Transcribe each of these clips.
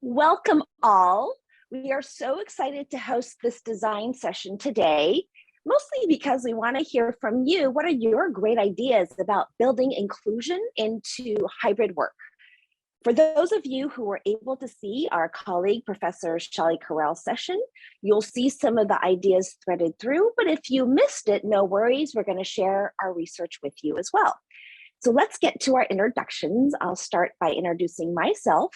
Welcome all. We are so excited to host this design session today, mostly because we want to hear from you. What are your great ideas about building inclusion into hybrid work? For those of you who were able to see our colleague, Professor Shelley Carell's session, you'll see some of the ideas threaded through, but if you missed it, no worries, we're going to share our research with you as well. So let's get to our introductions. I'll start by introducing myself.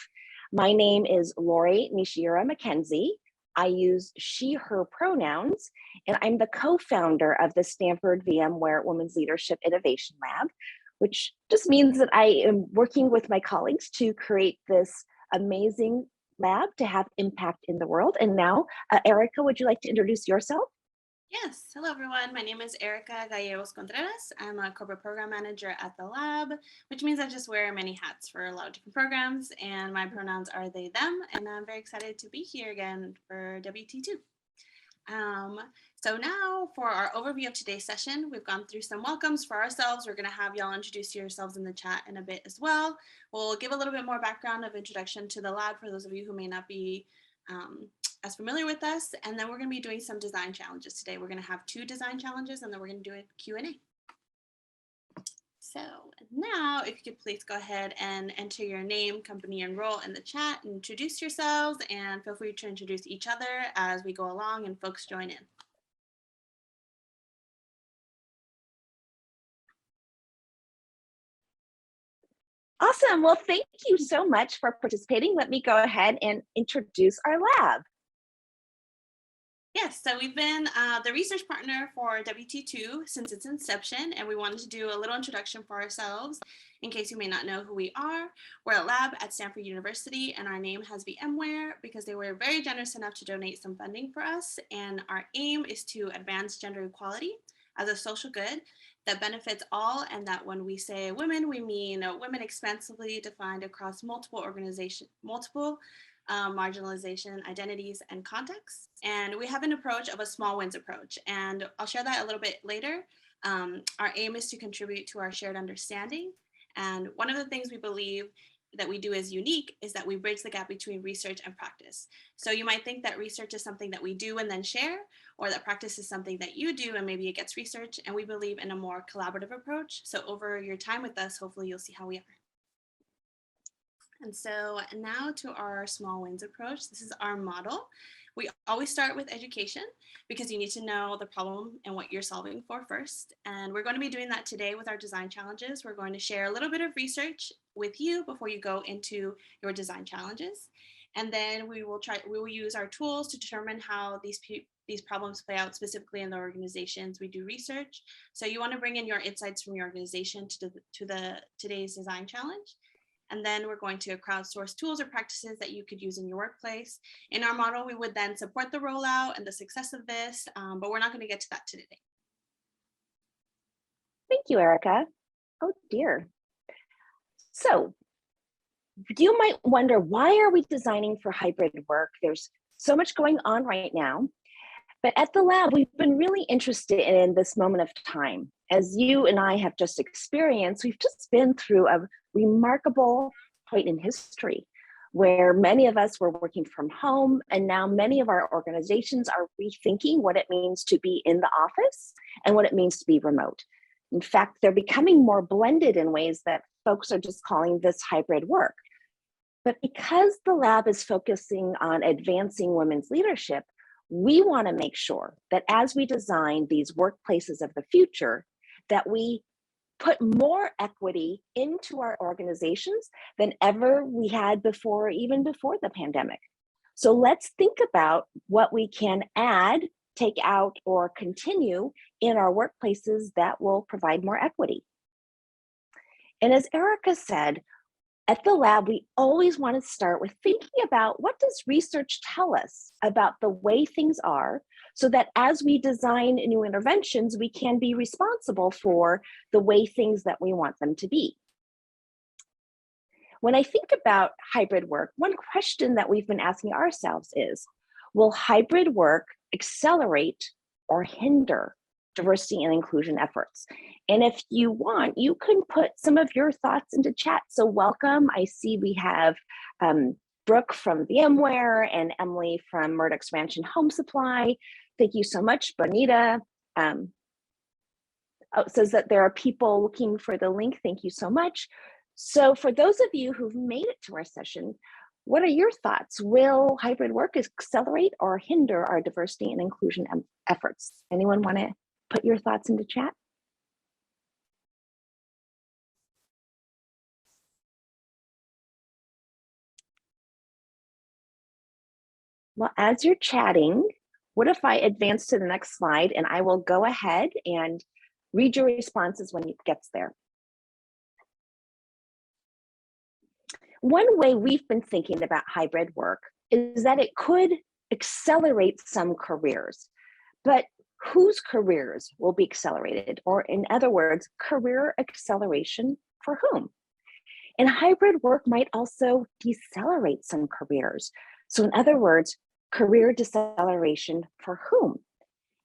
My name is Lori Nishira Mackenzie. I use she, her pronouns, and I'm the co-founder of the Stanford VMware Women's Leadership Innovation Lab, which just means that I am working with my colleagues to create this amazing lab to have impact in the world. And now, Erica, would you like to introduce yourself? Yes. Hello, everyone. My name is Erica Gallegos Contreras. I'm a corporate program manager at the lab, which means I just wear many hats for a lot of different programs, and my pronouns are they, them, and I'm very excited to be here again for WT2. So now for our overview of today's session, we've gone through some welcomes for ourselves. We're going to have y'all introduce yourselves in the chat in a bit as well. We'll give a little bit more background of introduction to the lab for those of you who may not be as familiar with us, and then we're going to be doing some design challenges today. We're going to have 2 design challenges, and then we're going to do a Q&A. So now, if you could please go ahead and enter your name, company, and role in the chat, and introduce yourselves, and feel free to introduce each other as we go along and folks join in. Awesome. Well, thank you so much for participating. Let me go ahead and introduce our lab. Yes, so we've been the research partner for WT2 since its inception, and we wanted to do a little introduction for ourselves in case you may not know who we are. We're a lab at Stanford University, and our name has VMware because they were very generous enough to donate some funding for us, and our aim is to advance gender equality as a social good that benefits all, and that when we say women, we mean women expansively defined across multiple marginalization, identities, and contexts. And we have an approach of a small wins approach, and I'll share that a little bit later. Our aim is to contribute to our shared understanding. And one of the things we believe that we do as unique is that we bridge the gap between research and practice. So you might think that research is something that we do and then share, or that practice is something that you do and maybe it gets research. And we believe in a more collaborative approach. So over your time with us, hopefully you'll see how we are. And so now to our small wins approach. This is our model. We always start with education because you need to know the problem and what you're solving for first. And we're going to be doing that today with our design challenges. We're going to share a little bit of research with you before you go into your design challenges. And then we will use our tools to determine how these problems play out specifically in the organizations we do research. So you want to bring in your insights from your organization to today's design challenge. And then we're going to crowdsource tools or practices that you could use in your workplace. In our model, we would then support the rollout and the success of this, but we're not going to get to that today. Thank you, Erica. Oh dear. So you might wonder, why are we designing for hybrid work? There's so much going on right now. But at the lab, we've been really interested in this moment of time. As you and I have just experienced, we've just been through a remarkable point in history where many of us were working from home, and now many of our organizations are rethinking what it means to be in the office and what it means to be remote. In fact, they're becoming more blended in ways that folks are just calling this hybrid work. But because the lab is focusing on advancing women's leadership, we want to make sure that as we design these workplaces of the future, that we put more equity into our organizations than ever we had before, even before the pandemic. So let's think about what we can add, take out, or continue in our workplaces that will provide more equity. And as Erica said, at the lab, we always want to start with thinking about, what does research tell us about the way things are, so that as we design new interventions, we can be responsible for the way things that we want them to be. When I think about hybrid work, one question that we've been asking ourselves is, will hybrid work accelerate or hinder diversity and inclusion efforts? And if you want, you can put some of your thoughts into chat. So welcome. I see we have Brooke from VMware and Emily from Murdoch's Ranch and Home Supply. Thank you so much. Bonita says that there are people looking for the link. Thank you so much. So for those of you who've made it to our session, what are your thoughts? Will hybrid work accelerate or hinder our diversity and inclusion efforts? Anyone want to put your thoughts into chat? Well, as you're chatting, what if I advance to the next slide and I will go ahead and read your responses when it gets there. One way we've been thinking about hybrid work is that it could accelerate some careers, but whose careers will be accelerated? Or in other words, career acceleration for whom? And hybrid work might also decelerate some careers. So in other words, career deceleration for whom?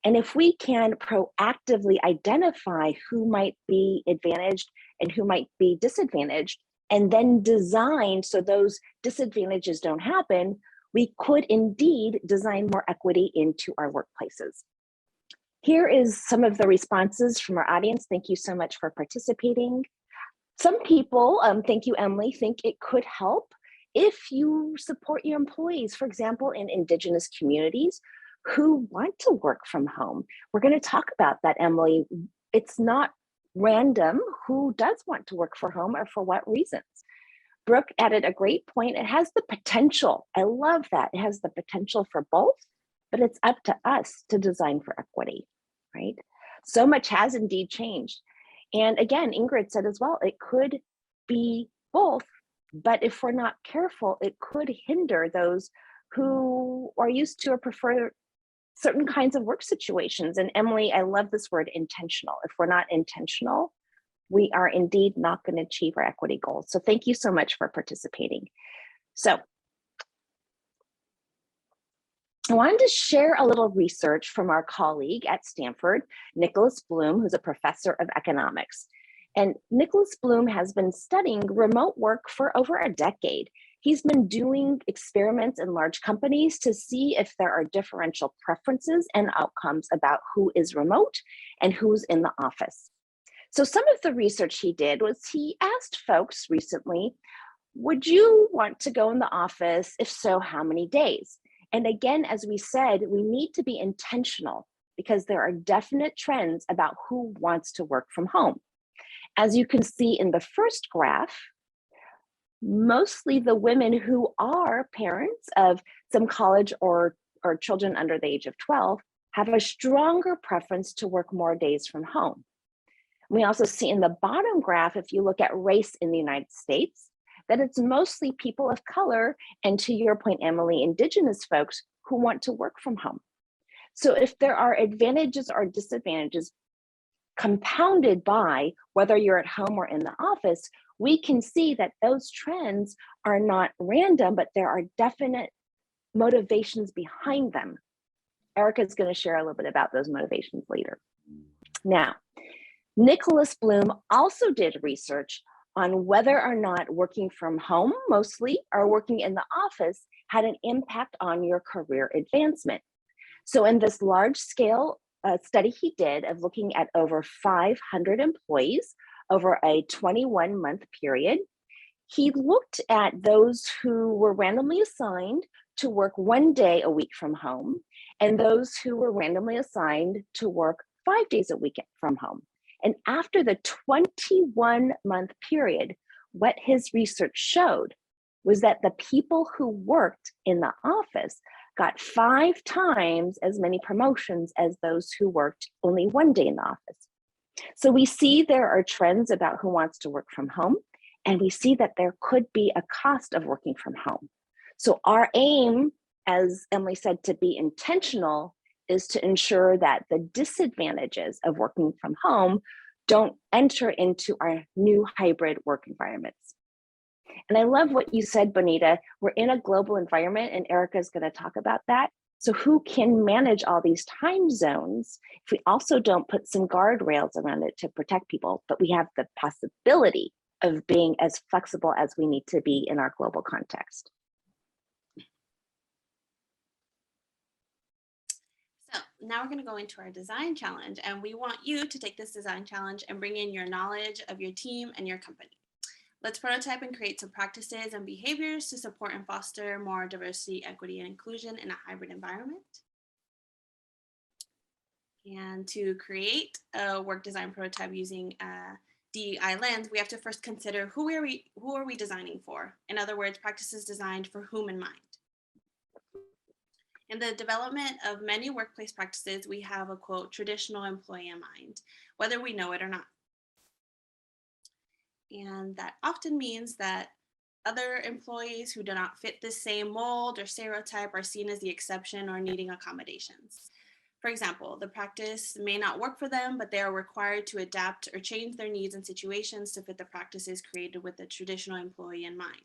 And if we can proactively identify who might be advantaged and who might be disadvantaged, and then design so those disadvantages don't happen, we could indeed design more equity into our workplaces. Here is some of the responses from our audience. Thank you so much for participating. Some people, thank you, Emily, think it could help if you support your employees, for example, in Indigenous communities who want to work from home. We're going to talk about that, Emily. It's not random who does want to work from home or for what reasons. Brooke added a great point. It has the potential. I love that. It has the potential for both, but it's up to us to design for equity, right? So much has indeed changed. And again, Ingrid said as well, it could be both, but if we're not careful, it could hinder those who are used to or prefer certain kinds of work situations. And Emily, I love this word, intentional. If we're not intentional, we are indeed not going to achieve our equity goals. So thank you so much for participating. So I wanted to share a little research from our colleague at Stanford, Nicholas Bloom, who's a professor of economics. And Nicholas Bloom has been studying remote work for over a decade. He's been doing experiments in large companies to see if there are differential preferences and outcomes about who is remote and who's in the office. So some of the research he did was he asked folks recently, would you want to go in the office? If so, how many days? And again, as we said, we need to be intentional because there are definite trends about who wants to work from home. As you can see in the first graph, mostly the women who are parents of some college or children under the age of 12 have a stronger preference to work more days from home. We also see in the bottom graph, if you look at race in the United States, that it's mostly people of color, and to your point, Emily, Indigenous folks who want to work from home. So if there are advantages or disadvantages compounded by whether you're at home or in the office, we can see that those trends are not random, but there are definite motivations behind them. Erica is going to share a little bit about those motivations later. Now, Nicholas Bloom also did research on whether or not working from home mostly or working in the office had an impact on your career advancement. So in this large scale study he did of looking at over 500 employees over a 21-month period, he looked at those who were randomly assigned to work 1 day a week from home and those who were randomly assigned to work 5 days a week from home. And after the 21-month period, what his research showed was that the people who worked in the office got 5 times as many promotions as those who worked only 1 day in the office. So we see there are trends about who wants to work from home, and we see that there could be a cost of working from home. So our aim, as Emily said, to be intentional is to ensure that the disadvantages of working from home don't enter into our new hybrid work environments. And I love what you said, Bonita. We're in a global environment, and Erica is going to talk about that. So who can manage all these time zones if we also don't put some guardrails around it to protect people, but we have the possibility of being as flexible as we need to be in our global context? now we're going to go into our design challenge, and we want you to take this design challenge and bring in your knowledge of your team and your company. Let's prototype and create some practices and behaviors to support and foster more diversity, equity, and inclusion in a hybrid environment. And to create a work design prototype using DEI lens, we have to first consider who are we designing for? In other words, practices designed for whom in mind. In the development of many workplace practices, we have a quote, traditional employee in mind, whether we know it or not. And that often means that other employees who do not fit the same mold or stereotype are seen as the exception or needing accommodations. For example, the practice may not work for them, but they are required to adapt or change their needs and situations to fit the practices created with the traditional employee in mind.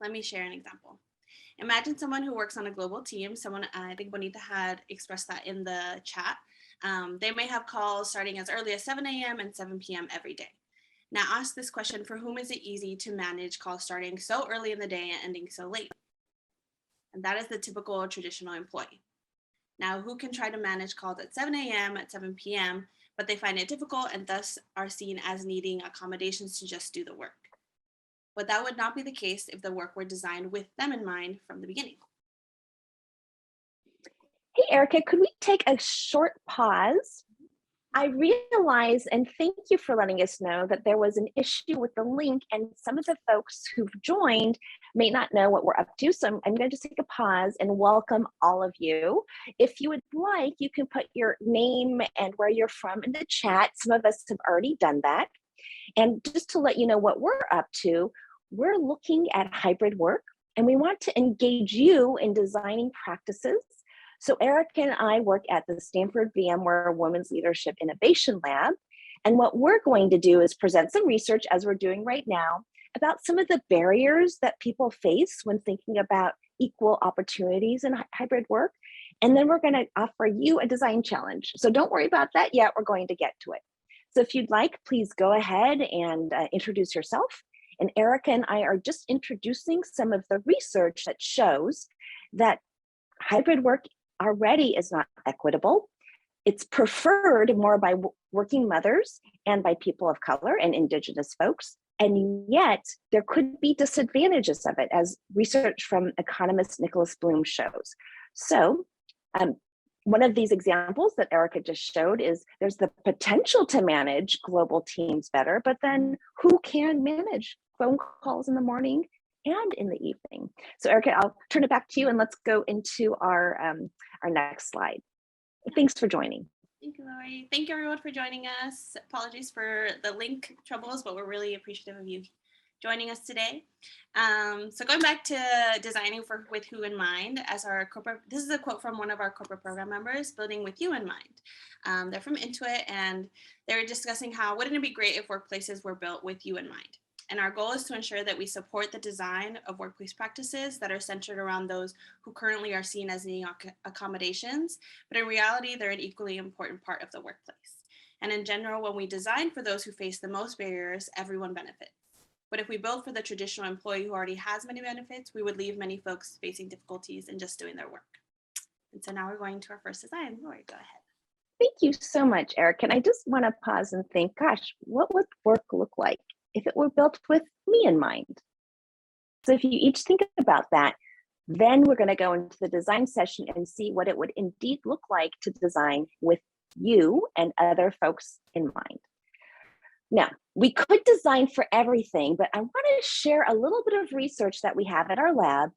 Let me share an example. Imagine someone who works on a global team. Someone, I think Bonita had expressed that in the chat. They may have calls starting as early as 7 a.m. and 7 p.m. every day. Now ask this question: for whom is it easy to manage calls starting so early in the day and ending so late? And that is the typical traditional employee. Now, who can try to manage calls at 7 a.m., at 7 p.m., but they find it difficult and thus are seen as needing accommodations to just do the work? But that would not be the case if the work were designed with them in mind from the beginning. Hey, Erica, could we take a short pause? I realize, and thank you for letting us know, that there was an issue with the link and some of the folks who've joined may not know what we're up to. So I'm going to just take a pause and welcome all of you. If you would like, you can put your name and where you're from in the chat. Some of us have already done that. And just to let you know what we're up to, we're looking at hybrid work, and we want to engage you in designing practices. So Erica and I work at the Stanford VMware Women's Leadership Innovation Lab. And what we're going to do is present some research, as we're doing right now, about some of the barriers that people face when thinking about equal opportunities in hybrid work. And then we're going to offer you a design challenge. So don't worry about that yet. We're going to get to it. So if you'd like, please go ahead and introduce yourself. And Erica and I are just introducing some of the research that shows that hybrid work already is not equitable. It's preferred more by working mothers and by people of color and Indigenous folks. And yet there could be disadvantages of it, as research from economist Nicholas Bloom shows. So one of these examples that Erica just showed is there's the potential to manage global teams better, but then who can manage phone calls in the morning and in the evening? So Erica, I'll turn it back to you and let's go into our next slide. Thanks for joining. Thank you, Lori. Thank you everyone for joining us. Apologies for the link troubles, but we're really appreciative of you joining us today. So going back to designing with who in mind, as our corporate, this is a quote from one of our corporate program members, building with you in mind. They're from Intuit, and they were discussing how wouldn't it be great if workplaces were built with you in mind? And our goal is to ensure that we support the design of workplace practices that are centered around those who currently are seen as needing accommodations, but in reality, they're an equally important part of the workplace. And in general, when we design for those who face the most barriers, everyone benefits. But if we build for the traditional employee who already has many benefits, we would leave many folks facing difficulties in just doing their work. And so now we're going to our first design. Lori, go ahead. Thank you so much, Eric. And I just want to pause and think, gosh, what would work look like if it were built with me in mind? So if you each think about that, then we're going to go into the design session and see what it would indeed look like to design with you and other folks in mind. Now, we could design for everything, but I want to share a little bit of research that we have at our lab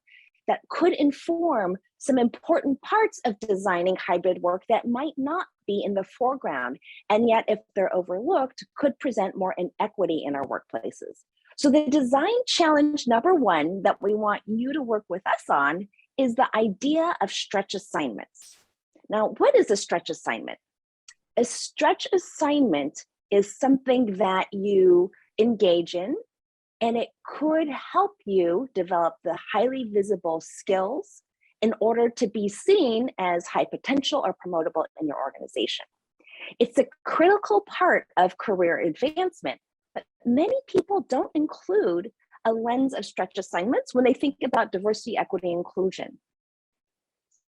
that could inform some important parts of designing hybrid work that might not be in the foreground, and yet if they're overlooked, could present more inequity in our workplaces. So the design challenge number one that we want you to work with us on is the idea of stretch assignments. Now, what is a stretch assignment? A stretch assignment is something that you engage in, and it could help you develop the highly visible skills in order to be seen as high potential or promotable in your organization. It's a critical part of career advancement, but many people don't include a lens of stretch assignments when they think about diversity, equity, inclusion.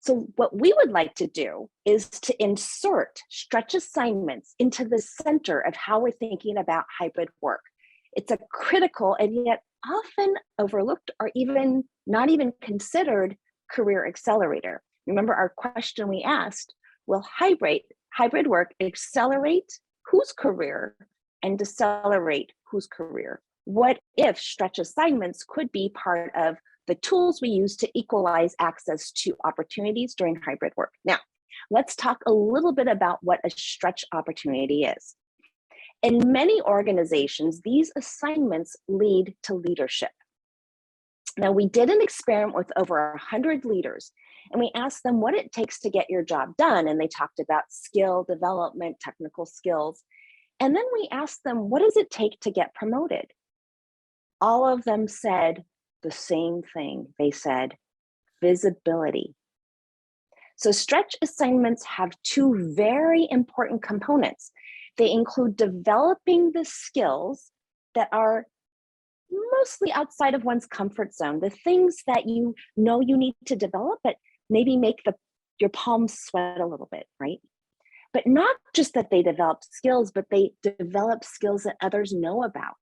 So what we would like to do is to insert stretch assignments into the center of how we're thinking about hybrid work. It's a critical and yet often overlooked or even not even considered career accelerator. Remember our question we asked, will hybrid work accelerate whose career and decelerate whose career? What if stretch assignments could be part of the tools we use to equalize access to opportunities during hybrid work? Now, let's talk a little bit about what a stretch opportunity is. In many organizations, these assignments lead to leadership. Now, we did an experiment with over 100 leaders, and we asked them what it takes to get your job done. And they talked about skill development, technical skills. And then we asked them, what does it take to get promoted? All of them said the same thing. They said, visibility. So stretch assignments have two very important components. They include developing the skills that are mostly outside of one's comfort zone, the things that you know you need to develop, but maybe make your palms sweat a little bit, right? But not just that they develop skills, but they develop skills that others know about,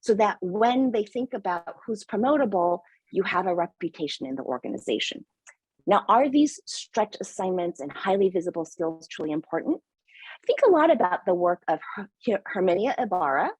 so that when they think about who's promotable, you have a reputation in the organization. Now, are these stretch assignments and highly visible skills truly important? Think a lot about the work of Herminia Ibarra,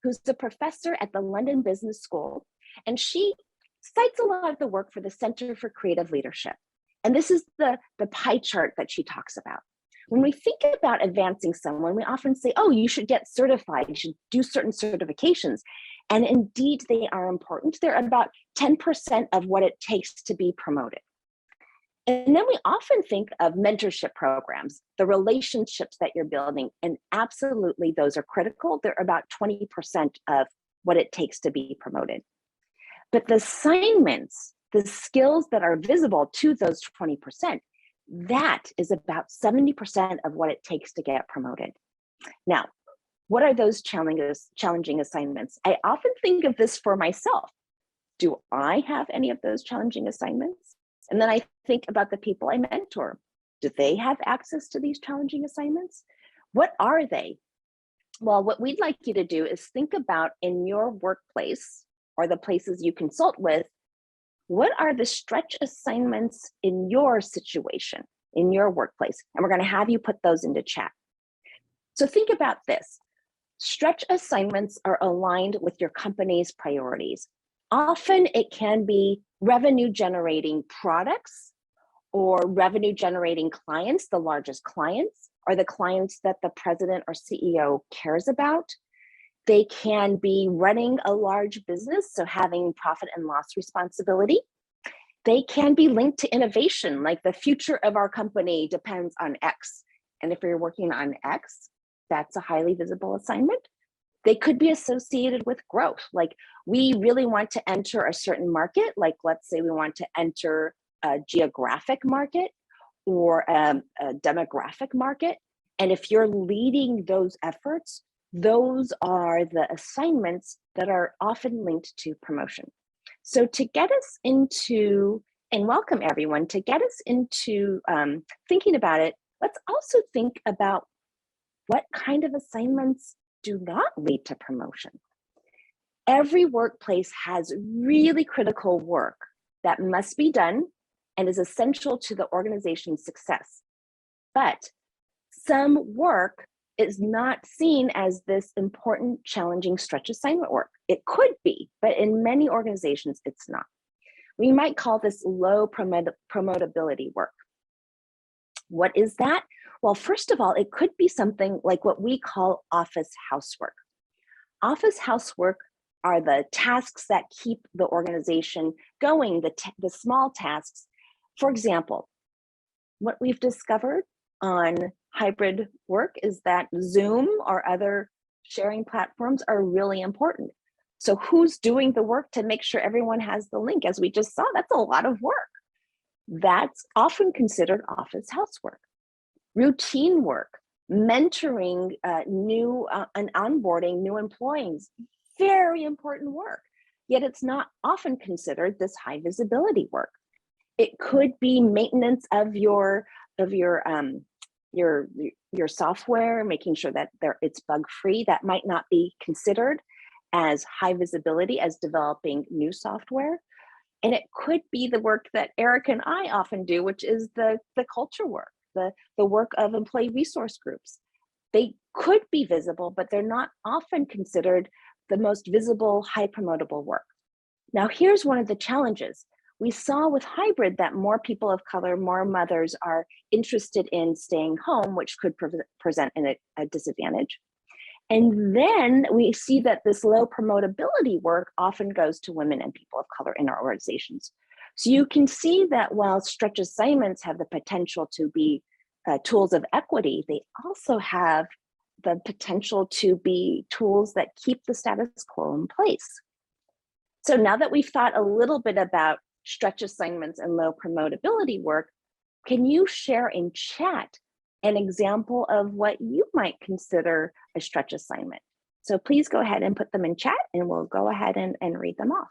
who's a professor at the London Business School, and she cites a lot of the work for the Center for Creative Leadership. And this is the pie chart that she talks about. When we think about advancing someone, we often say, oh, you should get certified, you should do certain certifications. And indeed, they are important. They're about 10% of what it takes to be promoted. And then we often think of mentorship programs, the relationships that you're building, and absolutely those are critical. They're about 20% of what it takes to be promoted. But the assignments, the skills that are visible to those 20%, that is about 70% of what it takes to get promoted. Now, what are those challenging assignments? I often think of this for myself. Do I have any of those challenging assignments? And then I think about the people I mentor. Do they have access to these challenging assignments? What are they? Well, what we'd like you to do is think about in your workplace or the places you consult with, what are the stretch assignments in your situation, in your workplace? And we're going to have you put those into chat. So think about this. Stretch assignments are aligned with your company's priorities. Often it can be revenue generating products or revenue generating clients, the largest clients, or the clients that the president or CEO cares about. They can be running a large business, so having profit and loss responsibility. They can be linked to innovation, like the future of our company depends on X. And if you're working on X, that's a highly visible assignment. They could be associated with growth, like we really want to enter a certain market, like let's say we want to enter a geographic market or a demographic market. And if you're leading those efforts, those are the assignments that are often linked to promotion. So to get us into, and welcome everyone, to get us into thinking about it, let's also think about what kind of assignments do not lead to promotion. Every workplace has really critical work that must be done and is essential to the organization's success. But some work is not seen as this important, challenging stretch assignment work. It could be, but in many organizations, it's not. We might call this low promotability work. What is that? Well, first of all, it could be something like what we call office housework. Office housework are the tasks that keep the organization going, the small tasks. For example, what we've discovered on hybrid work is that Zoom or other sharing platforms are really important. So who's doing the work to make sure everyone has the link? As we just saw, that's a lot of work. That's often considered office housework. Routine work, mentoring and onboarding new employees, very important work. Yet it's not often considered this high visibility work. It could be maintenance of your software, making sure that it's bug free. That might not be considered as high visibility as developing new software. And it could be the work that Eric and I often do, which is the culture work, the work of employee resource groups. They could be visible, but they're not often considered the most visible, high promotable work. Now, here's one of the challenges. We saw with hybrid that more people of color, more mothers are interested in staying home, which could present a disadvantage. And then we see that this low promotability work often goes to women and people of color in our organizations. So you can see that while stretch assignments have the potential to be tools of equity, they also have the potential to be tools that keep the status quo in place. So now that we've thought a little bit about stretch assignments and low promotability work, can you share in chat an example of what you might consider a stretch assignment? So please go ahead and put them in chat and we'll go ahead and read them off.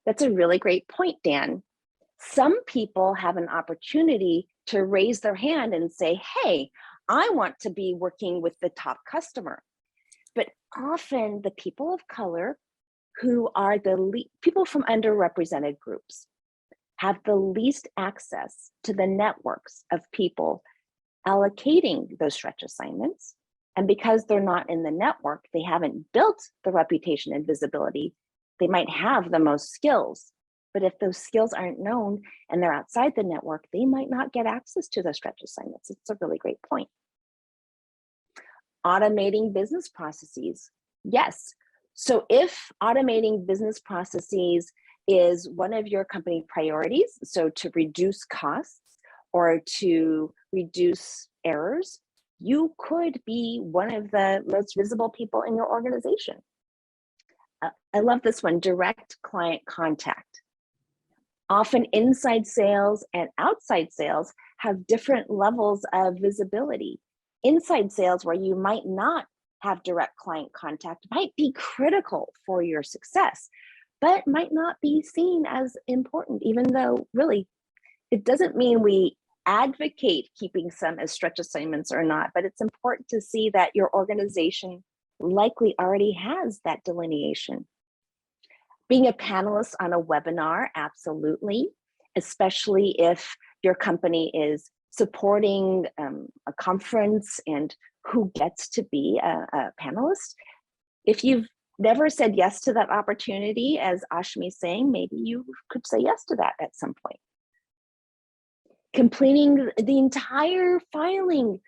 That's a really great point, Dan. Some people have an opportunity to raise their hand and say, hey, I want to be working with the top customer. But often the people of color who are the people from underrepresented groups have the least access to the networks of people allocating those stretch assignments. And because they're not in the network, they haven't built the reputation and visibility. They might have the most skills, but if those skills aren't known and they're outside the network, they might not get access to those stretch assignments. It's a really great point. Automating business processes. Yes. So if automating business processes is one of your company priorities, so to reduce costs or to reduce errors, you could be one of the most visible people in your organization. I love this one, direct client contact. Often inside sales and outside sales have different levels of visibility. Inside sales, where you might not have direct client contact, might be critical for your success, but might not be seen as important, even though really it doesn't mean we advocate keeping some as stretch assignments or not, but it's important to see that your organization likely already has that delineation. Being a panelist on a webinar, absolutely, especially if your company is supporting a conference and who gets to be a panelist. If you've never said yes to that opportunity, as Ashmi is saying, maybe you could say yes to that at some point. Completing the entire filing,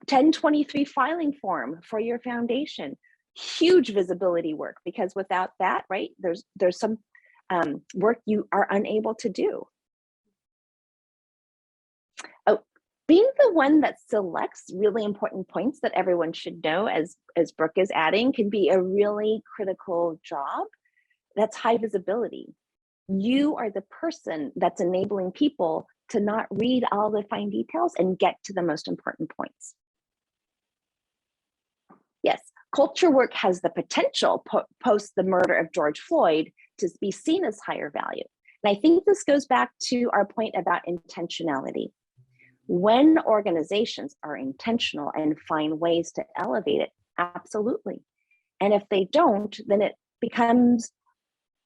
1023 filing form for your foundation. Huge visibility work, because without that, right, there's some work you are unable to do. Oh, being the one that selects really important points that everyone should know, as Brooke is adding, can be a really critical job. That's high visibility. You are the person that's enabling people to not read all the fine details and get to the most important points. Yes, culture work has the potential post the murder of George Floyd to be seen as higher value. And I think this goes back to our point about intentionality. When organizations are intentional and find ways to elevate it, absolutely. And if they don't, then it becomes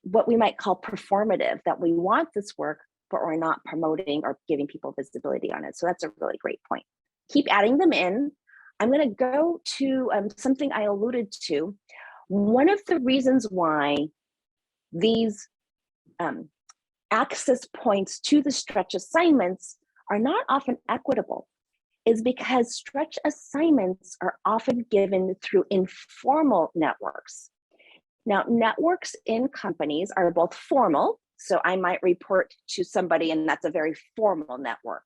what we might call performative, that we want this work, but we're not promoting or giving people visibility on it. So that's a really great point. Keep adding them in. I'm going to go to something I alluded to. One of the reasons why these access points to the stretch assignments are not often equitable is because stretch assignments are often given through informal networks. Now, networks in companies are both formal, so I might report to somebody and that's a very formal network,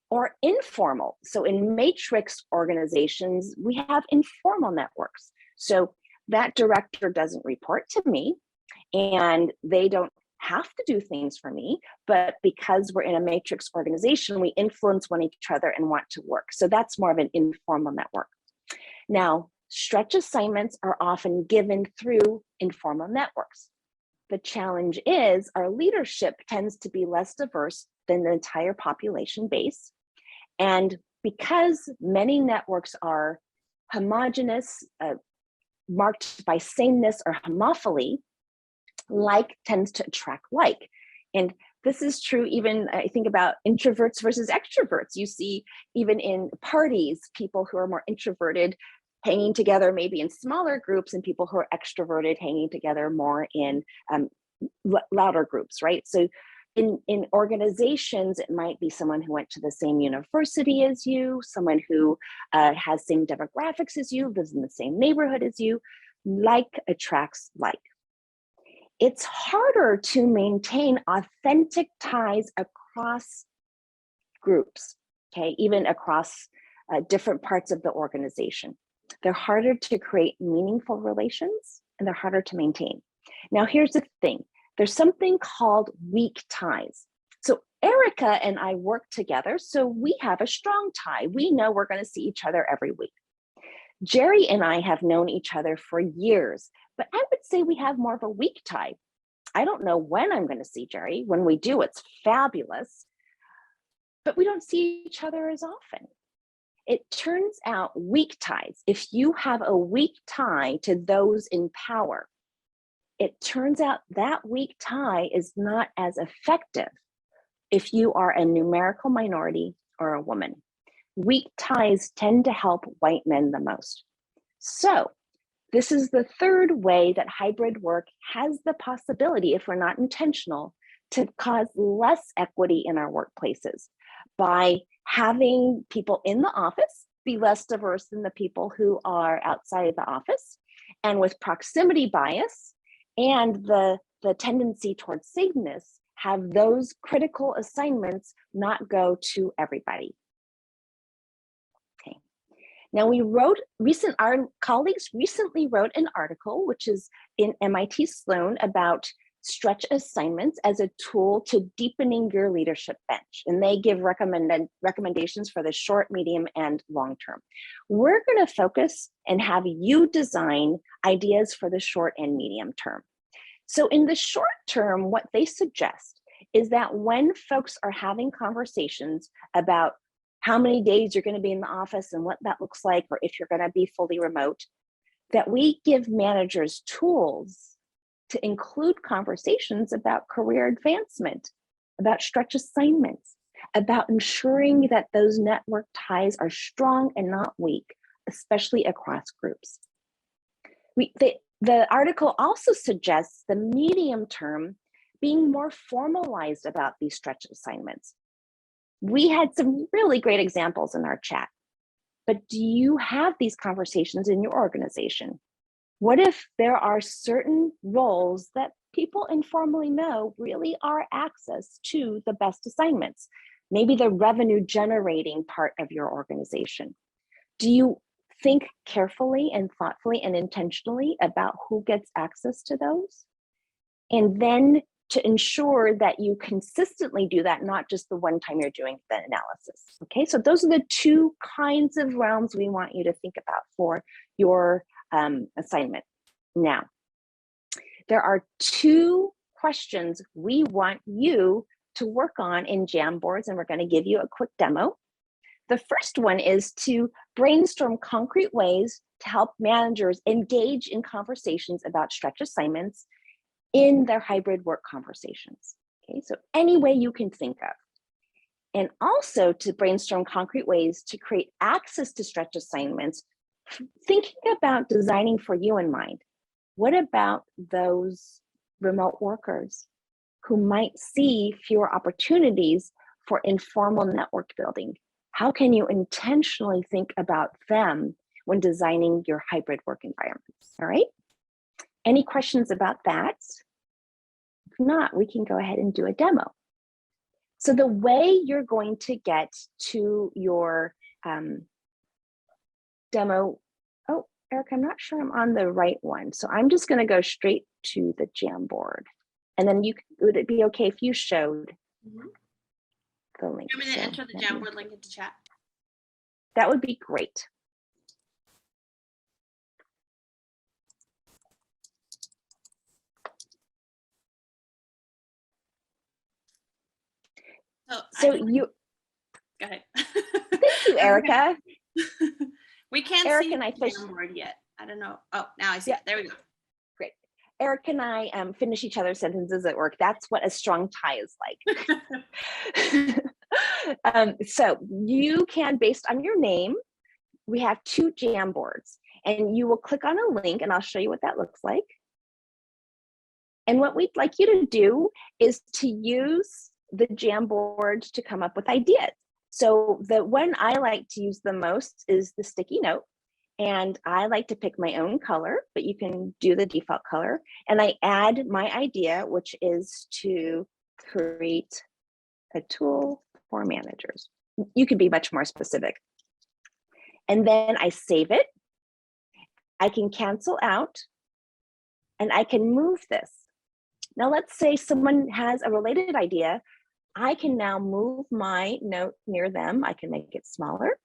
or informal. So in matrix organizations, we have informal networks. So that director doesn't report to me and they don't have to do things for me, but because we're in a matrix organization, we influence one each other and want to work. So that's more of an informal network. Now, stretch assignments are often given through informal networks. The challenge is our leadership tends to be less diverse than the entire population base. And because many networks are homogeneous, marked by sameness or homophily, like tends to attract like. And this is true even, I think about introverts versus extroverts. You see even in parties, people who are more introverted hanging together maybe in smaller groups, and people who are extroverted hanging together more in louder groups, right? So in organizations, it might be someone who went to the same university as you, someone who has same demographics as you, lives in the same neighborhood as you. Like attracts like. It's harder to maintain authentic ties across groups, okay, even across different parts of the organization. They're harder to create meaningful relations, and they're harder to maintain. Now, here's the thing. There's something called weak ties. So Erica and I work together, so we have a strong tie. We know we're going to see each other every week. Jerry and I have known each other for years, but I would say we have more of a weak tie. I don't know when I'm going to see Jerry. When we do, it's fabulous, but we don't see each other as often. It turns out weak ties, if you have a weak tie to those in power, it turns out that weak tie is not as effective if you are a numerical minority or a woman. Weak ties tend to help white men the most. So this is the third way that hybrid work has the possibility, if we're not intentional, to cause less equity in our workplaces by having people in the office be less diverse than the people who are outside of the office, and with proximity bias and the tendency towards sameness, have those critical assignments not go to everybody. Okay. Now our colleagues recently wrote an article, which is in MIT Sloan, about stretch assignments as a tool to deepening your leadership bench. And they give recommendations for the short, medium, and long term. We're going to focus and have you design ideas for the short and medium term. So in the short term, what they suggest is that when folks are having conversations about how many days you're going to be in the office and what that looks like, or if you're going to be fully remote, that we give managers tools to include conversations about career advancement, about stretch assignments, about ensuring that those network ties are strong and not weak, especially across groups. The article also suggests the medium term being more formalized about these stretch assignments. We had some really great examples in our chat, but do you have these conversations in your organization? What if there are certain roles that people informally know really are access to the best assignments? Maybe the revenue generating part of your organization. Do you think carefully and thoughtfully and intentionally about who gets access to those? And then to ensure that you consistently do that, not just the one time you're doing the analysis. Okay, so those are the two kinds of realms we want you to think about for your assignment. Now, there are two questions we want you to work on in Jamboards, and we're going to give you a quick demo. The first one is to brainstorm concrete ways to help managers engage in conversations about stretch assignments in their hybrid work conversations. Okay, so any way you can think of. And also to brainstorm concrete ways to create access to stretch assignments, thinking about designing for you in mind. What about those remote workers who might see fewer opportunities for informal network building? How can you intentionally think about them when designing your hybrid work environments? All right. Any questions about that? If not, we can go ahead and do a demo. So the way you're going to get to your demo, oh, Eric, I'm not sure I'm on the right one. So I'm just going to go straight to the Jamboard. And then would it be okay if you showed the link? I'm going to enter the Jamboard link into chat. That would be great. So So go ahead. thank you, Erica. We can't Erica see and I the Jamboard yet. I don't know. Oh, now I see Yeah. it. There we go. Great. Erica and I finish each other's sentences at work. That's what a strong tie is like. So you can, based on your name, we have 2 Jamboards, and you will click on a link, and I'll show you what that looks like. And what we'd like you to do is to use the Jamboard to come up with ideas. So the one I like to use the most is the sticky note. And I like to pick my own color, but you can do the default color. And I add my idea, which is to create a tool for managers. You could be much more specific. And then I save it. I can cancel out, and I can move this. Now, let's say someone has a related idea. I can now move my note near them. I can make it smaller.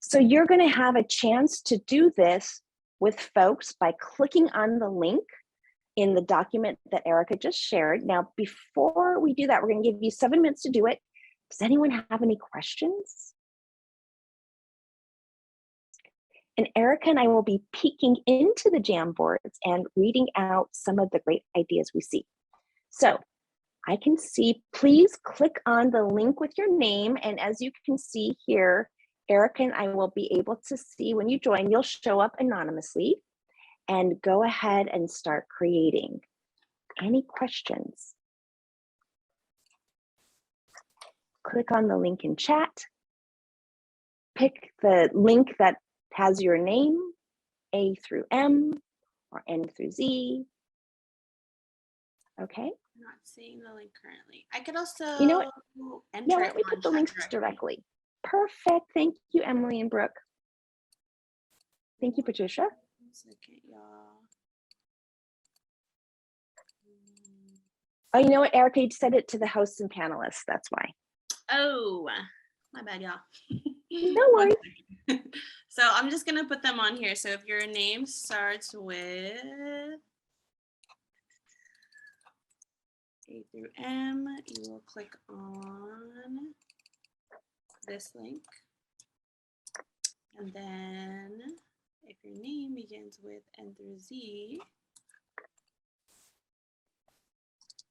So you're going to have a chance to do this with folks by clicking on the link in the document that Erica just shared. Now, before we do that, we're going to give you 7 minutes to do it. Does anyone have any questions? And Erica and I will be peeking into the Jamboards and reading out some of the great ideas we see. So I can see, please click on the link with your name. And as you can see here, Erica and I will be able to see when you join, you'll show up anonymously, and go ahead and start creating. Any questions? Click on the link in chat. Pick the link that has your name, A through M or N through Z. Okay. I'm not seeing the link currently. I could also You know what? enter Yeah, it let me put the chat links directly. Perfect. Thank you, Emily and Brooke. Thank you, Patricia. 1 second, y'all. Oh, you know what, Erica, you said it to the hosts and panelists. That's why. Oh, my bad, y'all. No worries. So I'm just gonna put them on here. So if your name starts with A through M, you will click on this link. And then if your name begins with N through Z,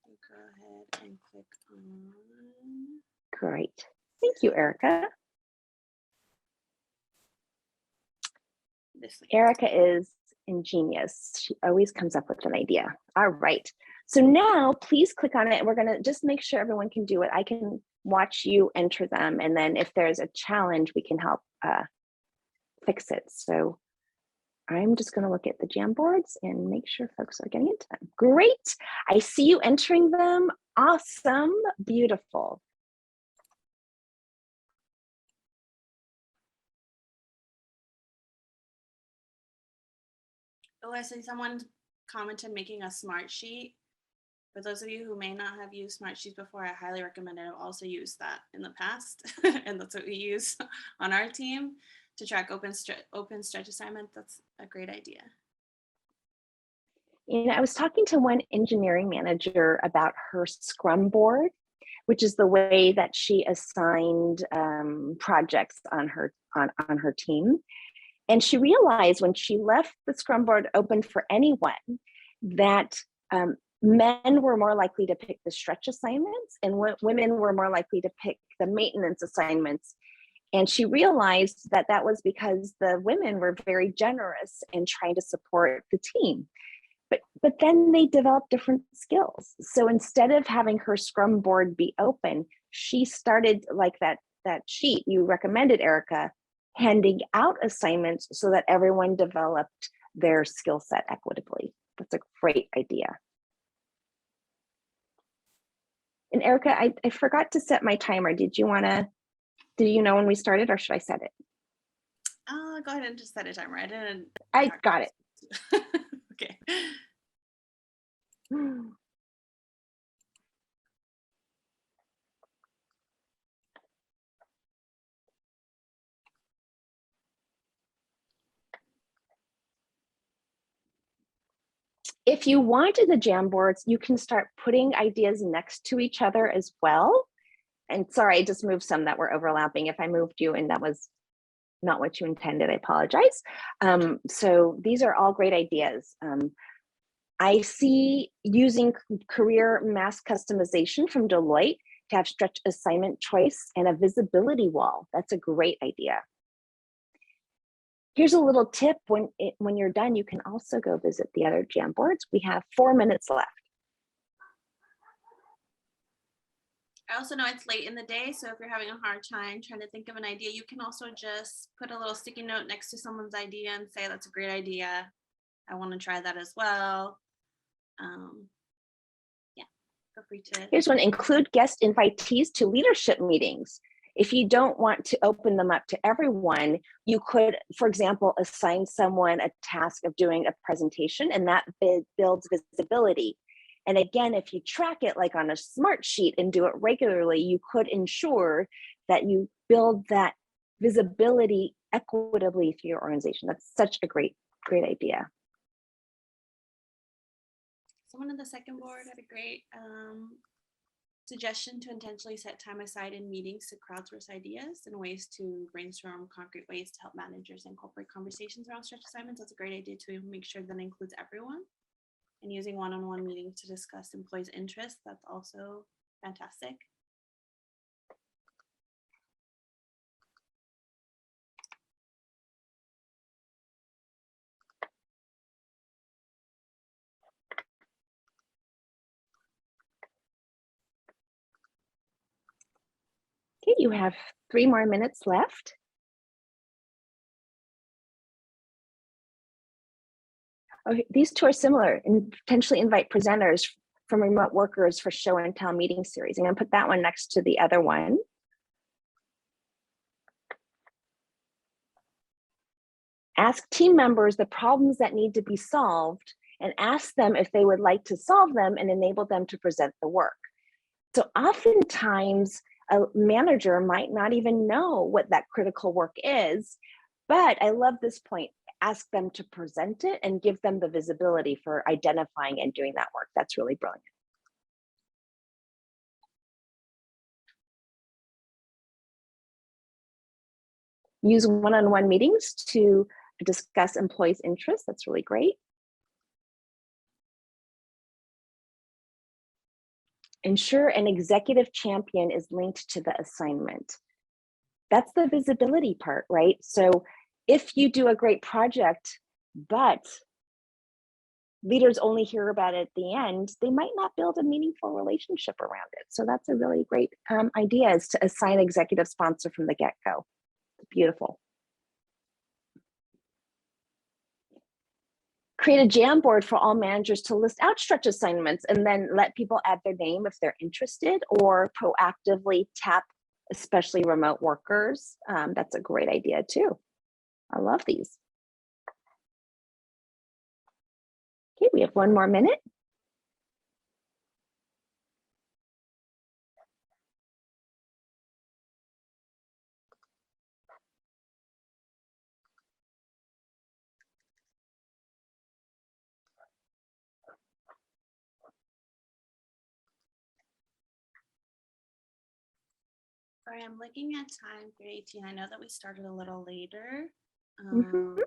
you go ahead and click on. Great. Thank you, Erica. This link. Erica is ingenious. She always comes up with an idea. All right. So now please click on it. We're going to just make sure everyone can do it. I can watch you enter them. And then if there's a challenge, we can help fix it. So I'm just going to look at the Jamboards and make sure folks are getting into them. Great. I see you entering them. Awesome. Beautiful. Oh, I see someone commented making a smart sheet. For those of you who may not have used smart sheets before, I highly recommend it. I've also used that in the past, and that's what we use on our team to track open stretch assignment. That's a great idea. You know, I was talking to one engineering manager about her Scrum board, which is the way that she assigned projects on her team. And she realized when she left the Scrum board open for anyone that men were more likely to pick the stretch assignments and women were more likely to pick the maintenance assignments. And she realized that that was because the women were very generous in trying to support the team. But then they developed different skills. So instead of having her Scrum board be open, she started like that sheet you recommended, Erica, handing out assignments so that everyone developed their skill set equitably. That's a great idea. And Erica, I forgot to set my timer. Did you know when we started, or should I set it? Go ahead and just set a timer. I got it. Okay. If you want in the Jamboards, you can start putting ideas next to each other as well. And sorry, I just moved some that were overlapping. If I moved you and that was not what you intended, I apologize. So these are all great ideas. I see using career mass customization from Deloitte to have stretch assignment choice and a visibility wall. That's a great idea. Here's a little tip. When you're done, you can also go visit the other Jamboards. We have 4 minutes left. I also know it's late in the day, so if you're having a hard time trying to think of an idea, you can also just put a little sticky note next to someone's idea and say, that's a great idea. I want to try that as well. Yeah, feel free to. Here's one, include guest invitees to leadership meetings. If you don't want to open them up to everyone, you could, for example, assign someone a task of doing a presentation, and that builds visibility. And again, if you track it like on a smart sheet and do it regularly, you could ensure that you build that visibility equitably through your organization. That's such a great idea. Someone on the second board had a great suggestion to intentionally set time aside in meetings to crowdsource ideas and ways to brainstorm concrete ways to help managers incorporate conversations around stretch assignments. That's a great idea to make sure that includes everyone. And using one-on-one meetings to discuss employees' interests, that's also fantastic. Okay, you have 3 more minutes left. Okay, these two are similar, and potentially invite presenters from remote workers for show and tell meeting series. I'm going to put that one next to the other one. Ask team members the problems that need to be solved and ask them if they would like to solve them and enable them to present the work. So oftentimes a manager might not even know what that critical work is, but I love this point. Ask them to present it and give them the visibility for identifying and doing that work. That's really brilliant. Use one-on-one meetings to discuss employees' interests. That's really great. Ensure an executive champion is linked to the assignment. That's the visibility part, right? So if you do a great project, but leaders only hear about it at the end, they might not build a meaningful relationship around it. So that's a really great idea, is to assign executive sponsor from the get-go. Beautiful. Create a Jamboard for all managers to list out stretch assignments and then let people add their name if they're interested, or proactively tap especially remote workers. That's a great idea too. I love these. Okay, we have 1 more minute. Sorry, I'm looking at time 3:18. I know that we started a little later. Mhm. So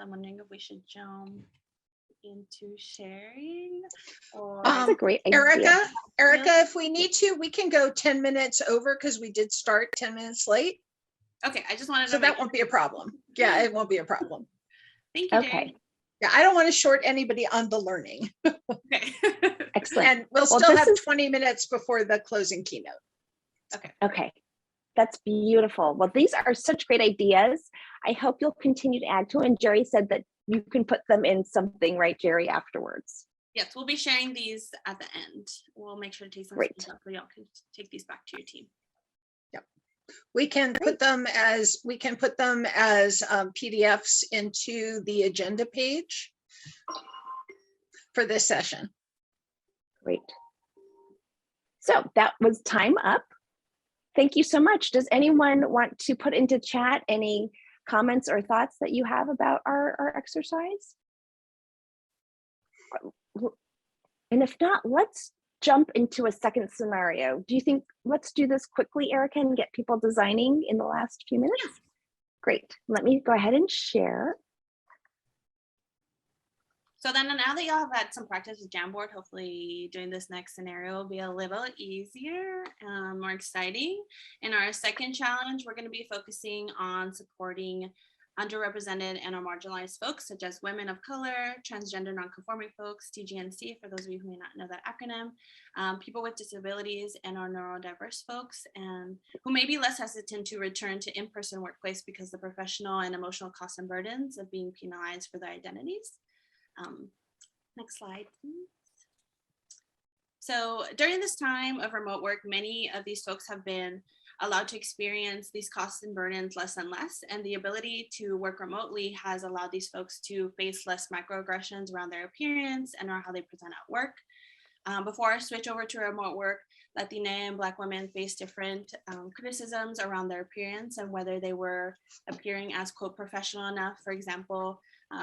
I'm wondering if we should jump into sharing, or That's a great idea. Erica, if we need to, we can go 10 minutes over because we did start 10 minutes late. okay, I just wanted So to that won't be a problem. Yeah, it won't be a problem. Thank you, Okay. Jerry. Yeah, I don't want to short anybody on the learning. Okay. Excellent. And we'll Well, still this have is 20 minutes before the closing keynote. okay. That's beautiful. Well, these are such great ideas. I hope you'll continue to add to it. And Jerry said that you can put them in something, right, Jerry, afterwards. Yes, we'll be sharing these at the end. We'll make sure to take some Great. screenshots so y'all can take these back to your team. We can put them as PDFs into the agenda page for this session. Great. So that was time up. Thank you so much. Does anyone want to put into chat any comments or thoughts that you have about our exercise? And if not, let's jump into a second scenario. Do you think, let's do this quickly, Erica, and get people designing in the last few minutes? Yeah. Great, let me go ahead and share. So then now that y'all have had some practice with Jamboard, hopefully doing this next scenario will be a little easier, more exciting. In our second challenge, we're going to be focusing on supporting underrepresented and or marginalized folks, such as women of color, transgender nonconforming folks, TGNC, for those of you who may not know that acronym, people with disabilities and or neurodiverse folks, and who may be less hesitant to return to in-person workplace because the professional and emotional costs and burdens of being penalized for their identities. Next slide, please. So during this time of remote work, many of these folks have been allowed to experience these costs and burdens less and less, and the ability to work remotely has allowed these folks to face less microaggressions around their appearance and or how they present at work. Before I switch over to remote work, Latina and Black women face different criticisms around their appearance and whether they were appearing as, quote, professional enough. For example,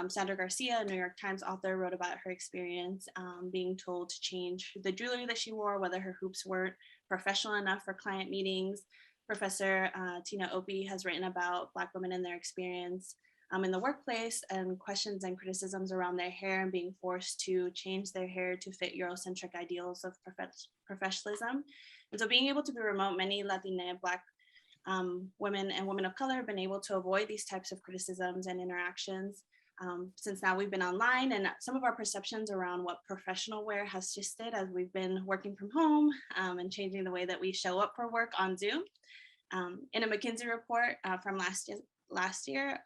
Sandra Garcia, a New York Times author, wrote about her experience being told to change the jewelry that she wore, whether her hoops weren't professional enough for client meetings. Professor Tina Opie has written about Black women and their experience in the workplace and questions and criticisms around their hair and being forced to change their hair to fit Eurocentric ideals of professionalism. And so being able to be remote, many Latina and Black women and women of color have been able to avoid these types of criticisms and interactions. Since now we've been online, and some of our perceptions around what professional wear has shifted as we've been working from home and changing the way that we show up for work on Zoom. In a Mackenzie report from last year,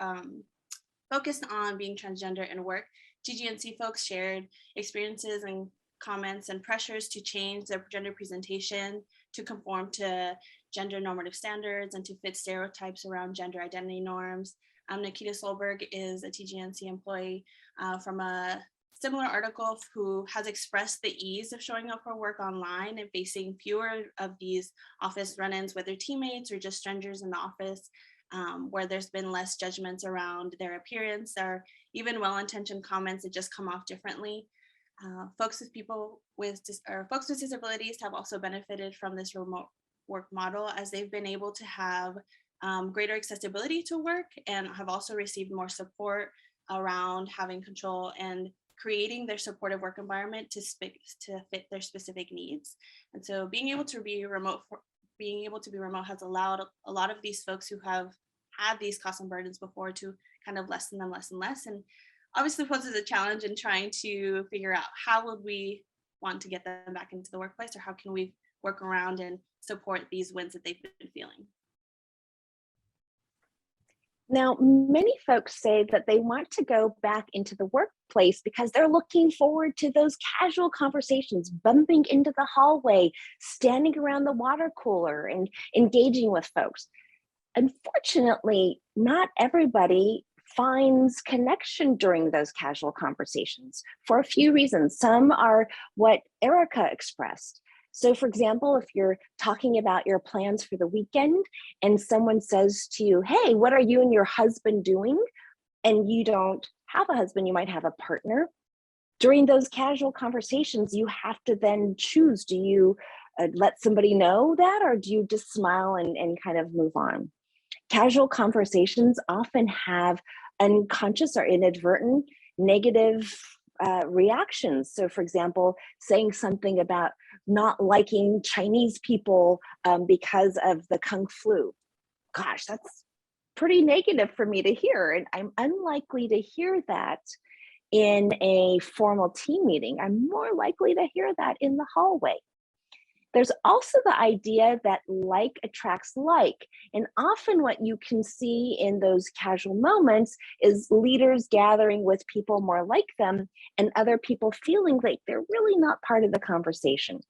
focused on being transgender in work, TGNC folks shared experiences and comments and pressures to change their gender presentation to conform to gender normative standards and to fit stereotypes around gender identity norms. Nikita Solberg is a TGNC employee from a similar article who has expressed the ease of showing up for work online and facing fewer of these office run-ins with their teammates or just strangers in the office, where there's been less judgments around their appearance or even well-intentioned comments that just come off differently. Folks with disabilities have also benefited from this remote work model as they've been able to have greater accessibility to work and have also received more support around having control and creating their supportive work environment to fit their specific needs. And so being able to be remote has allowed a lot of these folks who have had these costs and burdens before to kind of lessen them less and less. And obviously poses a challenge in trying to figure out how would we want to get them back into the workplace, or how can we work around and support these wins that they've been feeling. Now, many folks say that they want to go back into the workplace because they're looking forward to those casual conversations, bumping into the hallway, standing around the water cooler and engaging with folks. Unfortunately, not everybody finds connection during those casual conversations for a few reasons. Some are what Erica expressed. So for example, if you're talking about your plans for the weekend and someone says to you, hey, what are you and your husband doing? And you don't have a husband, you might have a partner. During those casual conversations, you have to then choose, do you let somebody know that, or do you just smile and kind of move on? Casual conversations often have unconscious or inadvertent negative reactions. So for example, saying something about not liking Chinese people because of the Kung flu. Gosh, that's pretty negative for me to hear. And I'm unlikely to hear that in a formal team meeting. I'm more likely to hear that in the hallway. There's also the idea that like attracts like. And often what you can see in those casual moments is leaders gathering with people more like them and other people feeling like they're really not part of the conversation.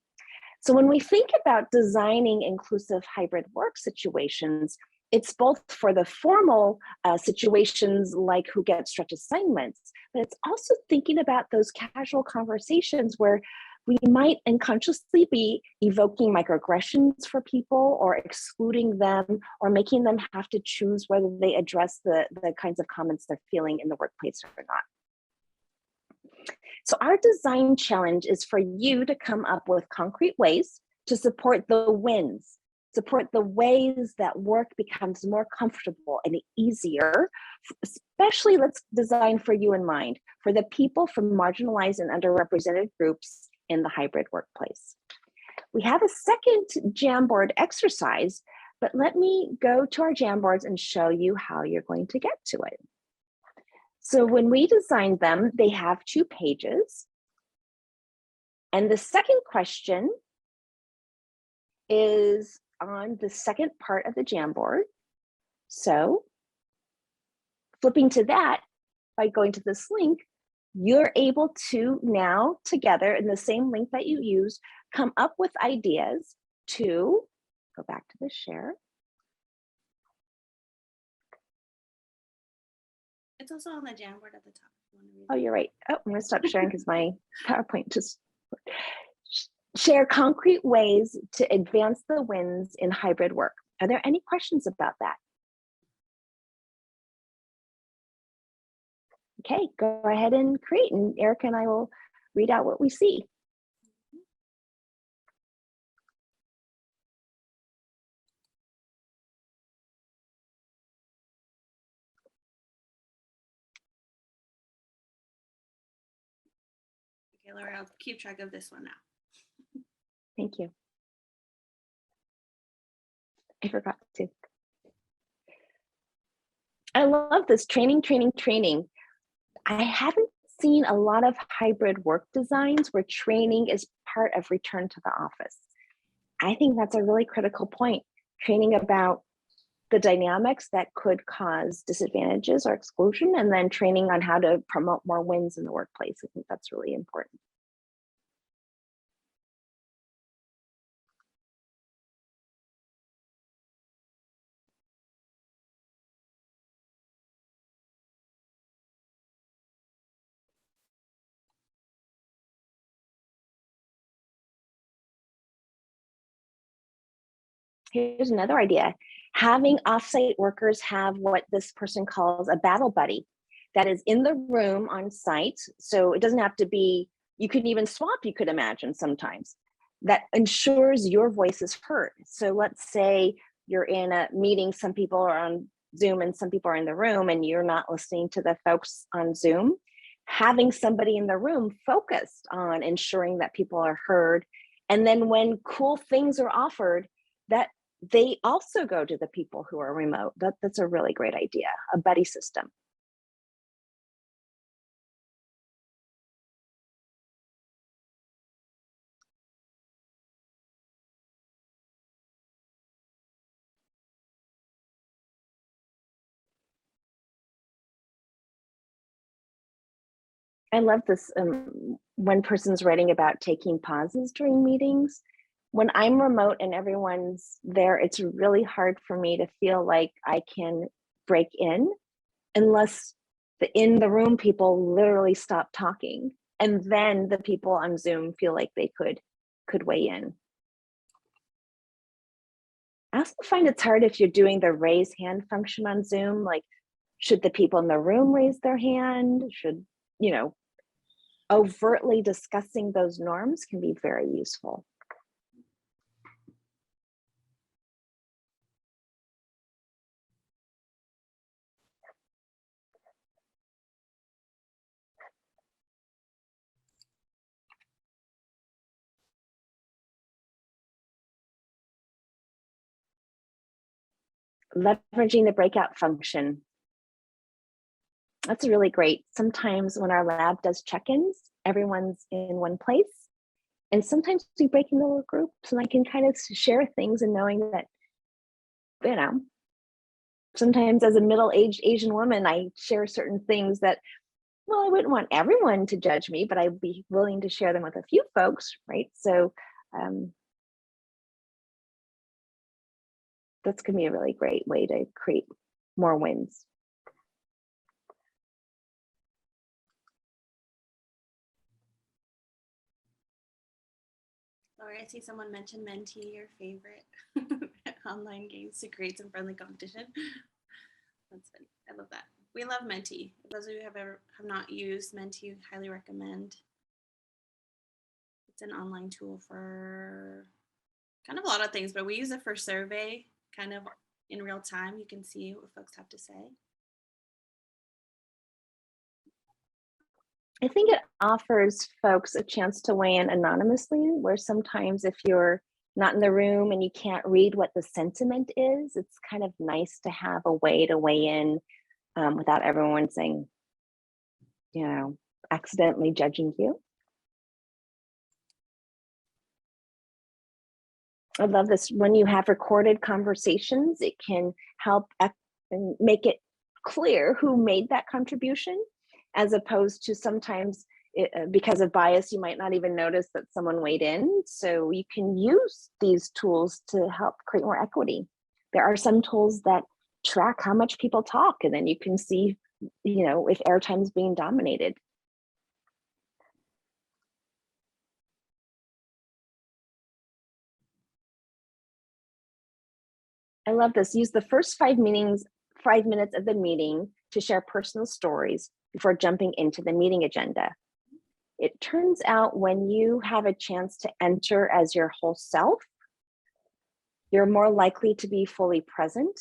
So when we think about designing inclusive hybrid work situations, it's both for the formal situations like who gets stretch assignments, but it's also thinking about those casual conversations where we might unconsciously be evoking microaggressions for people or excluding them or making them have to choose whether they address the kinds of comments they're feeling in the workplace or not. So our design challenge is for you to come up with concrete ways to support the wins, support the ways that work becomes more comfortable and easier, especially let's design for you in mind, for the people from marginalized and underrepresented groups in the hybrid workplace. We have a second Jamboard exercise, but let me go to our Jamboards and show you how you're going to get to it. So when we designed them, they have 2 pages. And the second question is on the second part of the Jamboard. So flipping to that, by going to this link, you're able to now together in the same link that you use, come up with ideas to go back to the share. It's also on the Jamboard at the top. If you want to read Oh, you're right. Oh, I'm going to stop sharing because my PowerPoint just share concrete ways to advance the wins in hybrid work. Are there any questions about that? Okay, go ahead and create, and Erica and I will read out what we see. Okay, Laura, I'll keep track of this one now. Thank you. I forgot to. I love this training, training, training. I haven't seen a lot of hybrid work designs where training is part of return to the office. I think that's a really critical point. Training about the dynamics that could cause disadvantages or exclusion, and then training on how to promote more wins in the workplace. I think that's really important. Here's another idea. Having offsite workers have what this person calls a battle buddy that is in the room on site. So it doesn't have to be, you could even swap, you could imagine sometimes, that ensures your voice is heard. So let's say you're in a meeting, some people are on Zoom and some people are in the room and you're not listening to the folks on Zoom. Having somebody in the room focused on ensuring that people are heard. And then when cool things are offered, that they also go to the people who are remote. That's a really great idea, a buddy system. I love this one person's writing about taking pauses during meetings. When I'm remote and everyone's there, it's really hard for me to feel like I can break in unless the in the room people literally stop talking. And then the people on Zoom feel like they could weigh in. I also find it's hard if you're doing the raise hand function on Zoom, like should the people in the room raise their hand? Should, you know, overtly discussing those norms can be very useful. Leveraging the breakout function. That's really great. Sometimes when our lab does check-ins, everyone's in one place. And sometimes we break into little groups and I can kind of share things and knowing that, you know, sometimes as a middle-aged Asian woman, I share certain things that, well, I wouldn't want everyone to judge me, but I'd be willing to share them with a few folks, right? So that's gonna be a really great way to create more wins. Laura, I see someone mention Menti, your favorite online games to create some friendly competition. That's funny. I love that. We love Menti. For those of you who have not used Menti, highly recommend. It's an online tool for kind of a lot of things, but we use it for survey, kind of in real time. You can see what folks have to say. I think it offers folks a chance to weigh in anonymously, where sometimes if you're not in the room and you can't read what the sentiment is, it's kind of nice to have a way to weigh in without everyone saying, accidentally judging you. I love this. When you have recorded conversations, it can help make it clear who made that contribution, as opposed to sometimes because of bias, you might not even notice that someone weighed in. So you can use these tools to help create more equity. There are some tools that track how much people talk, and then you can see, if airtime is being dominated. I love this. Use the first 5 minutes of the meeting to share personal stories before jumping into the meeting agenda. It turns out when you have a chance to enter as your whole self, you're more likely to be fully present.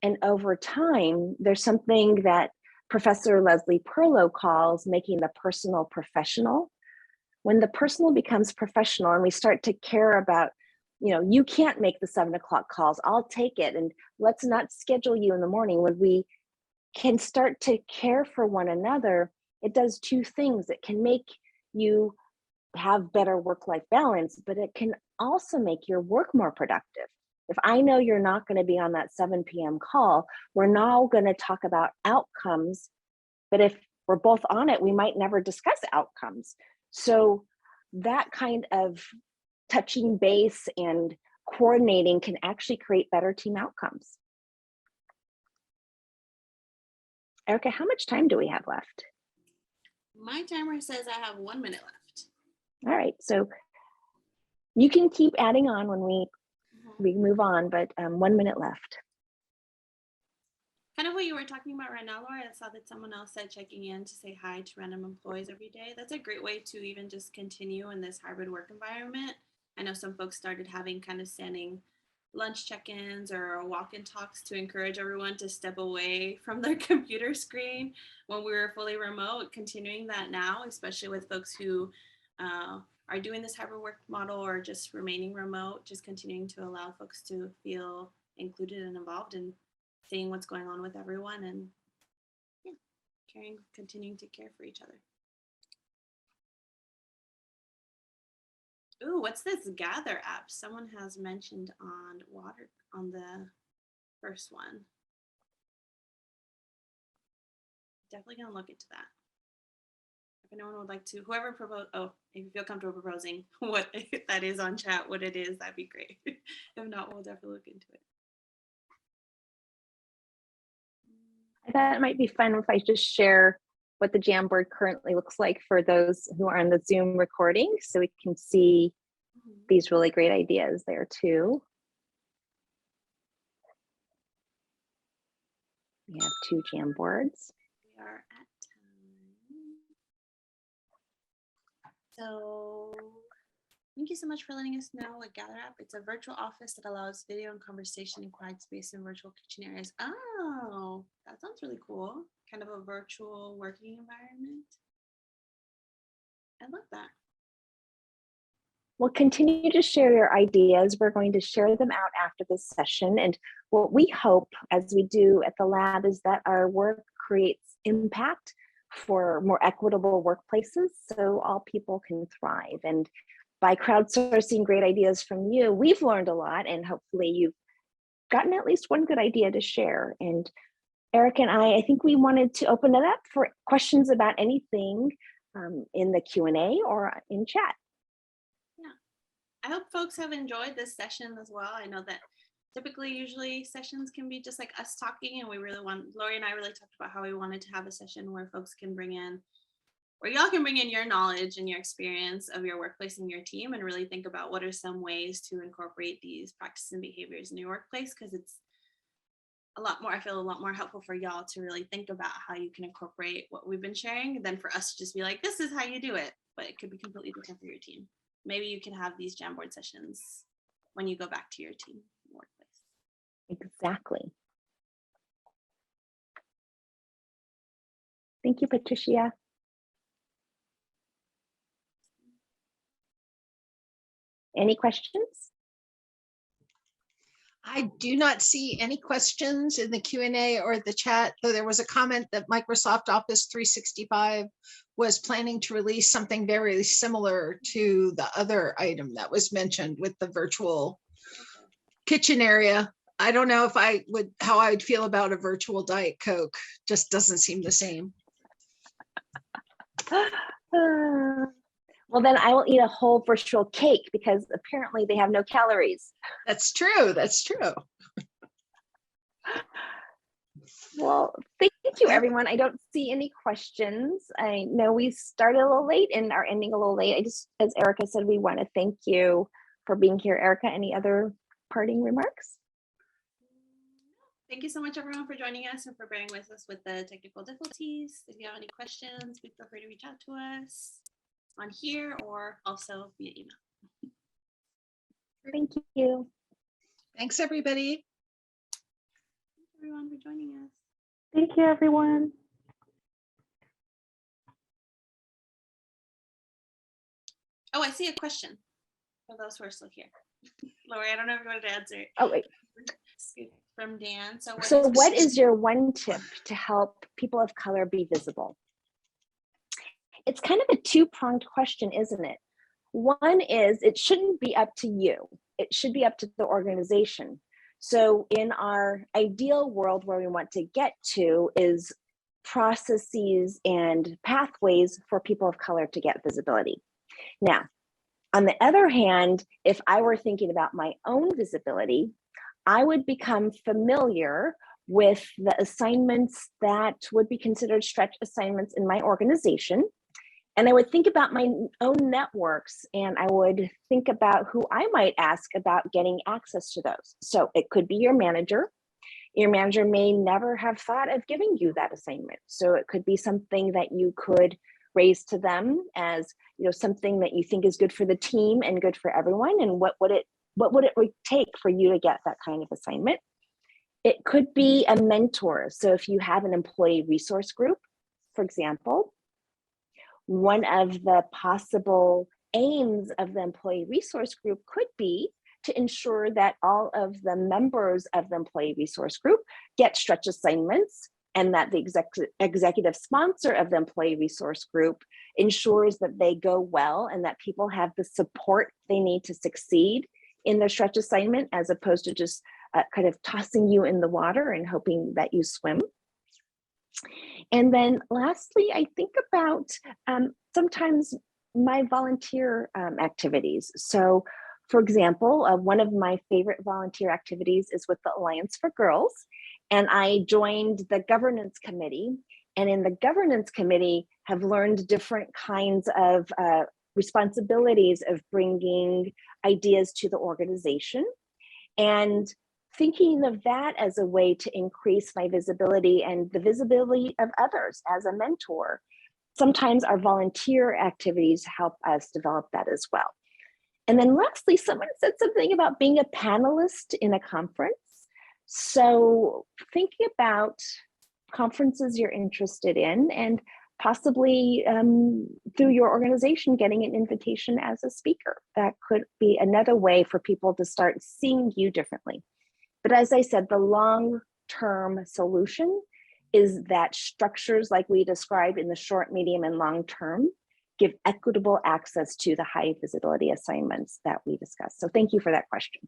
And over time, there's something that Professor Leslie Perlow calls making the personal professional. When the personal becomes professional and we start to care about, you can't make the 7 o'clock calls, I'll take it, and let's not schedule you in the morning. When we can start to care for one another, it does two things. It can make you have better work-life balance, but it can also make your work more productive. If I know you're not going to be on that 7 p.m. call, we're now going to talk about outcomes, but if we're both on it, we might never discuss outcomes. So that kind of touching base and coordinating can actually create better team outcomes. Erica, how much time do we have left? My timer says I have 1 minute left. All right, so you can keep adding on when we move on, but 1 minute left. Kind of what you were talking about right now, Laura. I saw that someone else said checking in to say hi to random employees every day. That's a great way to even just continue in this hybrid work environment. I know some folks started having kind of standing lunch check-ins or walk-in talks to encourage everyone to step away from their computer screen when we were fully remote. Continuing that now, especially with folks who are doing this hybrid work model or just remaining remote, just continuing to allow folks to feel included and involved in seeing what's going on with everyone and continuing to care for each other. Ooh, what's this Gather app? Someone has mentioned on the first one. Definitely gonna look into that. If anyone would like to, whoever propose, if you feel comfortable proposing what that is on chat, what it is, that'd be great. If not, we'll definitely look into it. I thought it might be fun if I just share what the Jamboard currently looks like for those who are on the Zoom recording, so we can see these really great ideas there too. We have 2 Jamboards. We are at time. So thank you so much for letting us know what Gather app. It's a virtual office that allows video and conversation in quiet space in virtual kitchen areas. Oh, that sounds really cool. Kind of a virtual working environment. I love that. Well, continue to share your ideas. We're going to share them out after this session. And what we hope, as we do at the lab, is that our work creates impact for more equitable workplaces so all people can thrive. And by crowdsourcing great ideas from you, we've learned a lot, and hopefully you've gotten at least one good idea to share. And Eric and I think we wanted to open it up for questions about anything in the Q&A or in chat. I hope folks have enjoyed this session as well. I know that usually sessions can be just like us talking, and Lori and I really talked about how we wanted to have a session where folks can y'all can bring in your knowledge and your experience of your workplace and your team and really think about what are some ways to incorporate these practices and behaviors in your workplace, because it's I feel a lot more helpful for y'all to really think about how you can incorporate what we've been sharing than for us to just be like, this is how you do it, but it could be completely different for your team. Maybe you can have these Jamboard sessions when you go back to your team workplace. Exactly. Thank you, Patricia. Any questions? I do not see any questions in the Q&A or the chat, though there was a comment that Microsoft Office 365 was planning to release something very similar to the other item that was mentioned with the virtual kitchen area. I don't know if how I'd feel about a virtual Diet Coke. Just doesn't seem the same. Well, then I will eat a whole virtual cake because apparently they have no calories. That's true. That's true. Well, thank you, everyone. I don't see any questions. I know we started a little late and are ending a little late. I just, as Erica said, we want to thank you for being here. Erica, any other parting remarks? Thank you so much, everyone, for joining us and for bearing with us with the technical difficulties. If you have any questions, please feel free to reach out to us on here or also via email. Thank you. Thanks, everybody. Thanks, everyone, for joining us. Thank you, everyone. Oh, I see a question for those who are still here. Lori, I don't know if you wanted to answer. Oh, wait. From Dan. So what is your one tip to help people of color be visible? It's kind of a two-pronged question, isn't it? One is it shouldn't be up to you. It should be up to the organization. So in our ideal world where we want to get to is processes and pathways for people of color to get visibility. Now, on the other hand, if I were thinking about my own visibility, I would become familiar with the assignments that would be considered stretch assignments in my organization. And I would think about my own networks and I would think about who I might ask about getting access to those. So it could be your manager. Your manager may never have thought of giving you that assignment. So it could be something that you could raise to them as, you know, something that you think is good for the team and good for everyone. And what would it take for you to get that kind of assignment? It could be a mentor. So if you have an employee resource group, for example, one of the possible aims of the employee resource group could be to ensure that all of the members of the employee resource group get stretch assignments and that the executive sponsor of the employee resource group ensures that they go well and that people have the support they need to succeed in their stretch assignment, as opposed to just kind of tossing you in the water and hoping that you swim. And then lastly, I think about sometimes my volunteer activities. So for example, one of my favorite volunteer activities is with the Alliance for Girls. And I joined the governance committee. And in the governance committee have learned different kinds of responsibilities of bringing ideas to the organization. And thinking of that as a way to increase my visibility and the visibility of others as a mentor. Sometimes our volunteer activities help us develop that as well. And then lastly, someone said something about being a panelist in a conference. So thinking about conferences you're interested in and possibly through your organization getting an invitation as a speaker. That could be another way for people to start seeing you differently. But as I said, the long-term solution is that structures like we described in the short, medium, and long term give equitable access to the high visibility assignments that we discussed. So thank you for that question.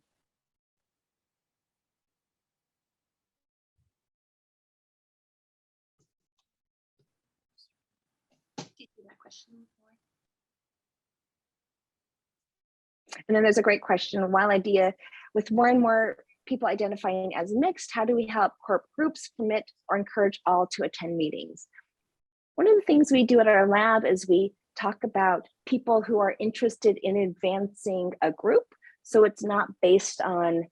And then there's a great question, wild idea, with more and more people identifying as mixed, how do we help corp groups permit or encourage all to attend meetings? One of the things we do at our lab is we talk about people who are interested in advancing a group. So it's not based on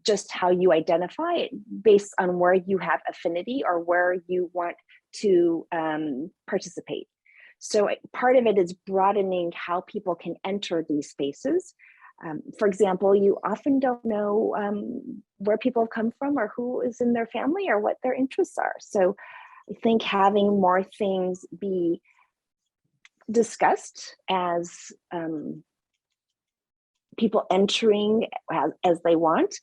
just how you identify it based on where you have affinity or where you want to participate. So part of it is broadening how people can enter these spaces. For example, you often don't know where people have come from or who is in their family or what their interests are. So I think having more things be discussed as people entering as they want,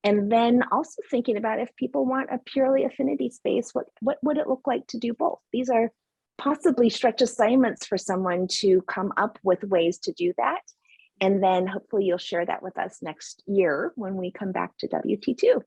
and then also thinking about if people want a purely affinity space, what would it look like to do both? These are possibly stretch assignments for someone to come up with ways to do that. And then hopefully you'll share that with us next year when we come back to WT2.